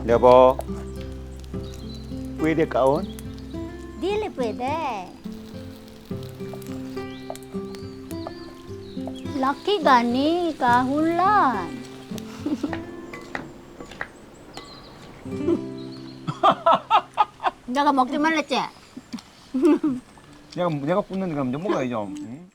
여보, puede kaon? Dili pwede. Laki gani, kahulan. 내가 먹지 말랬지? 내가 굽는 거 먼저 먹어야죠. 응?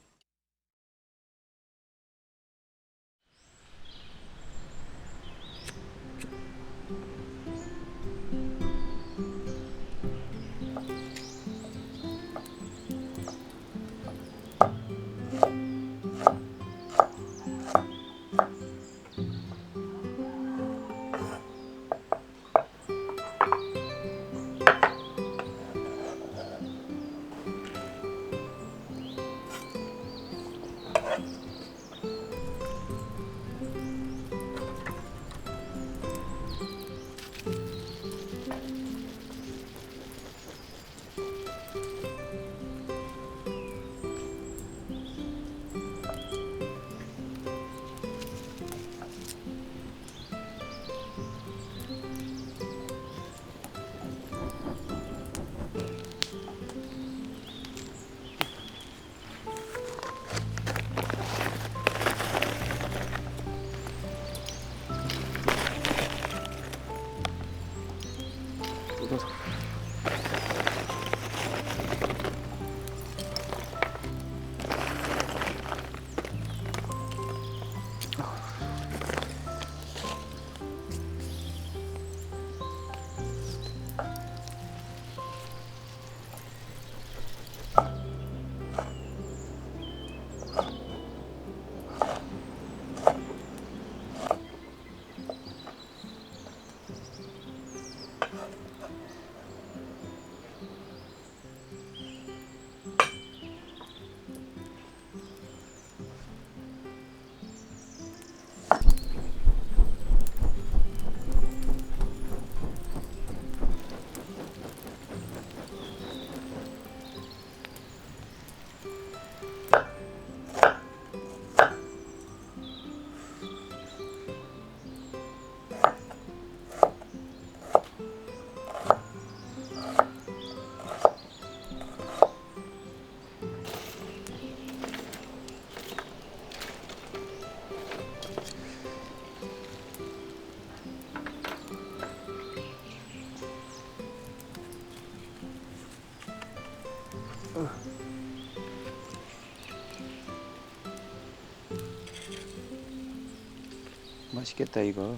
맛있겠다 이거.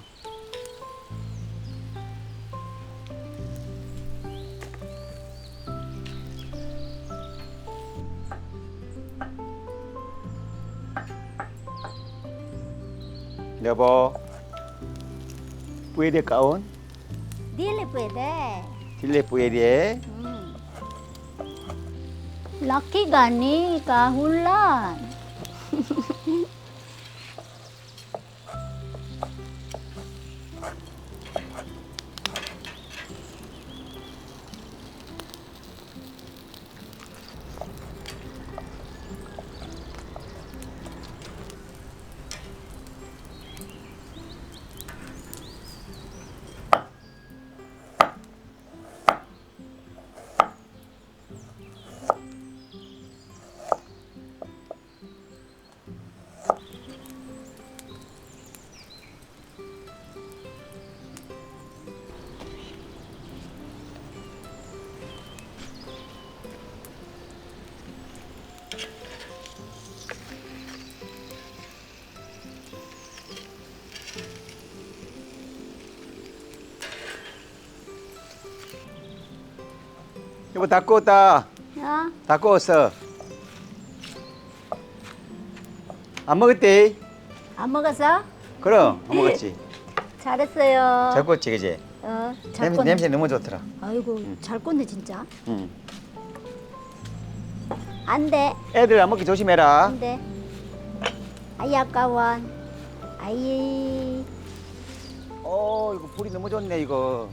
여보, puede kaon? Dili pwede. Dile puede. Laki gani, kahulan. 여보 다 구웠다. 어? 다 구웠어. 안 먹었대? 안 먹었어? 그럼 안 먹었지. 잘했어요. 잘 구웠지 그지? 잘 껐네. 냄새 너무 좋더라. 아이고, 잘 껐네, 진짜. 응. 안 돼. 애들 안 먹기 조심해라. 안 돼. 아이, 아까워. 아이. 이거 불이 너무 좋네 이거.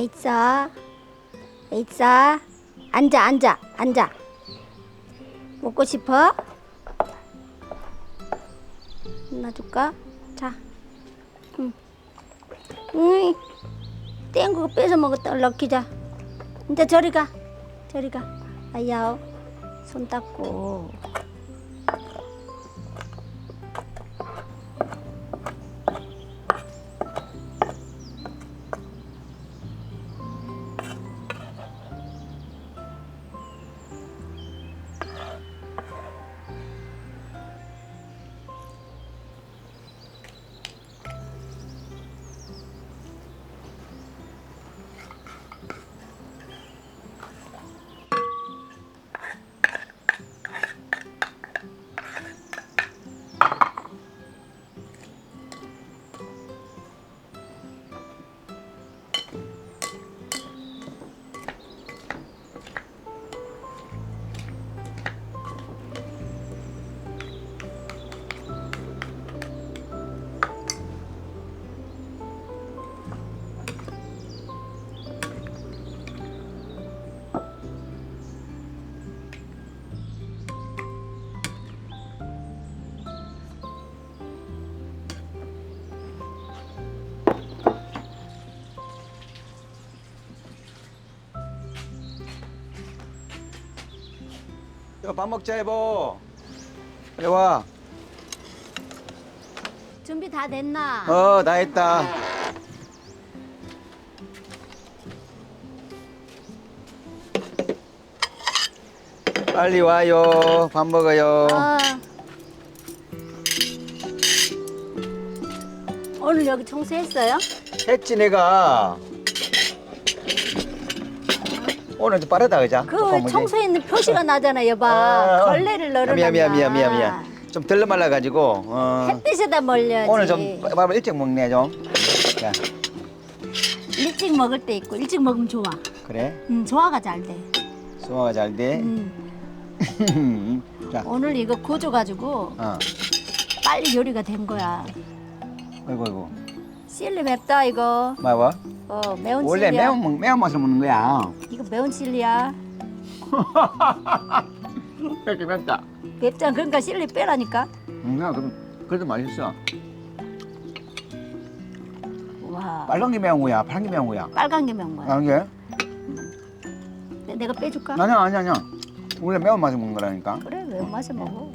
왜 있어? 왜 있어? 앉아. 먹고 싶어? 놔줄까? 자. 응. 으이, 땡거 뺏어 먹었다. 럭키자. 이제 저리 가. 아야, 손 닦고. 이거 밥 먹자 여보. 빨리 와. 준비 다 됐나? 다 했다. 빨리 와요. 밥 먹어요. 오늘 여기 청소했어요? 했지 내가. 오늘 좀 빠르다 그자? 그 청소에 있는 표시가 나잖아, 여봐. 걸레를 널어놨나. 미안. 좀 덜러 말라가지고. 햇빛에다 멀려야지. 오늘 좀 밥을 일찍 먹네 좀. 자, 일찍 먹을 때 있고 일찍 먹으면 좋아. 그래? 소화가 잘 돼. 소화가 잘 돼. 자, 오늘 이거 구워줘가지고 빨리 요리가 된 거야. 아이고. 실리 맵다 이거. 뭐야? 매운 원래 실리야. 매운 맛으로 먹는 거야. 이거 매운 실리야. 맵다. 맵잖아. 그러니까 실리 빼라니까. 그래도 맛있어. 와. 빨간 게 매운 거야? 파란 게 매운 거야? 빨간 게 매운 거야. 파란 게? 내가 빼줄까? 아니야. 원래 매운 맛을 먹는 거라니까. 그래 매운 맛에 먹어.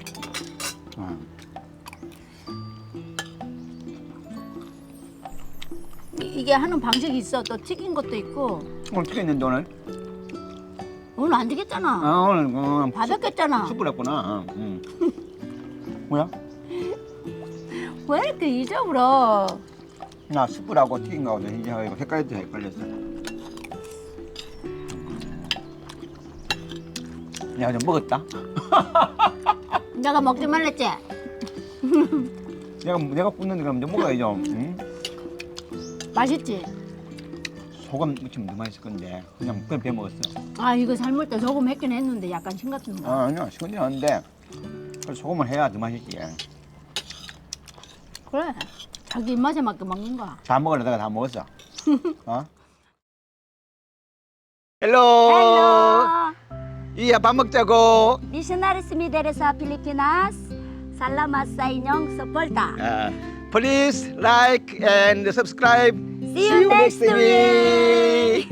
이게 하는 방식이 있어. 또 튀긴 것도 있고. 오늘 튀겼는데 오늘? 오늘 안 되겠잖아. 오늘 바닥겠잖아. 숯불 했구나. 뭐야? 왜 이렇게 잊어버려? 나 숯불하고 튀긴 거하고 이제 색깔도 헷갈렸어. 내가 좀 먹었다. 내가 먹지 말랬지? 내가 굽는데 그럼 좀 먹어야죠. 응? 맛있지? 소금 무치면 더 맛있을 건데 그냥 배 먹었어. 아 이거 삶을 때 소금 했긴 했는데 약간 싱겁던 거. 아니야 시원히 하는데 소금을 해야 더 맛있지. 그래 자기 입맛에 맞게 먹는 거야. 잘 먹으려다가 다 먹었어. 헬로. 이야 밥 먹자고. Missionaries Mideresa Pilipinas, Salamat sa inyong suporta. Please like and subscribe. See you next week.